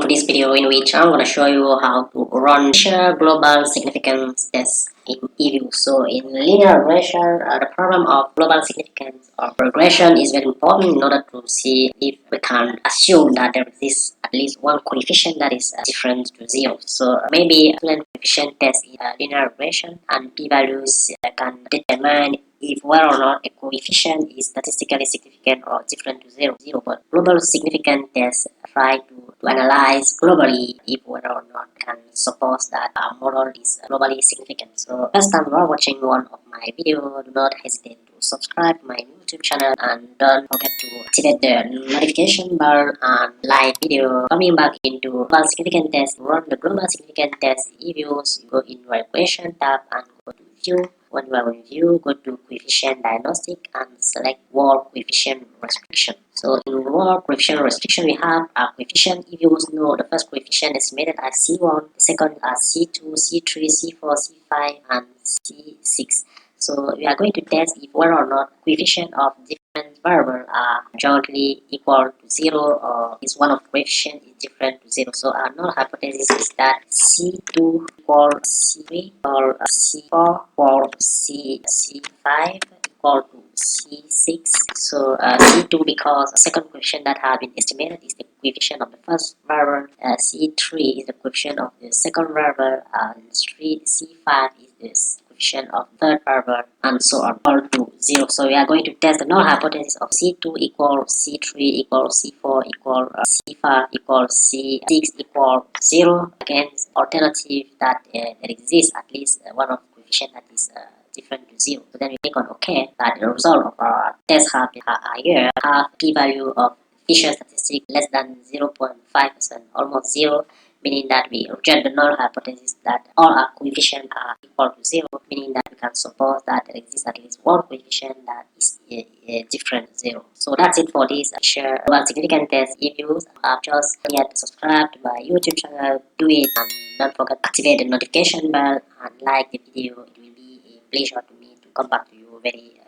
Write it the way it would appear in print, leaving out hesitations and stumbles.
welcome to this video in which I'm going to show you how to run global significance test in Eviews. So in linear regression, the problem of global significance or regression is very important in order to see if we can assume that there exists at least one coefficient that is different to zero. So maybe a coefficient test in linear regression and p-values can determine if whether or not a coefficient is statistically significant or different to zero. But global significance tests try to analyze globally if whether or not can suppose that our model is globally significant. So first time you are watching one of my videos, do not hesitate to subscribe to my YouTube channel and don't forget to activate the notification bell and like video. Coming back into global significance test, run the global significance test Eviews, you go in regression tab and go to view. When you are in view, go to coefficient diagnostic and select wall coefficient restriction. So in wall coefficient restriction, we have a coefficient. If you know the first coefficient estimated as C1, the second as C2, C3, C4, C5, and C6. So we are going to test if whether or not coefficient of different variables are jointly equal to zero, or is one of the coefficient is different to zero. So our null hypothesis is that C2 equals C3 or C4 equals C5 equal to C6. So C2 because the second coefficient that have been estimated is the coefficient of the first variable, C3 is the coefficient of the second variable, and C5 is the coefficient of third variable, and so on, all to zero. So we are going to test the null hypothesis of C2 equals C3 equals C4 equals C5 equals C6 equals 0 against alternative that there exists at least one of the coefficient that is different to zero. So then we click on OK. That the result of our test have here have p-value of Fisher statistic less than 0.5%, almost zero, meaning that we reject the null hypothesis that all our coefficients are equal to zero, meaning that we can suppose that there exists at least one coefficient that is different to zero. So that's it for this share one significant test. If you have just yet subscribed to my YouTube channel, do it, and don't forget to activate the notification bell and like the video. It will be a pleasure to me to come back to you very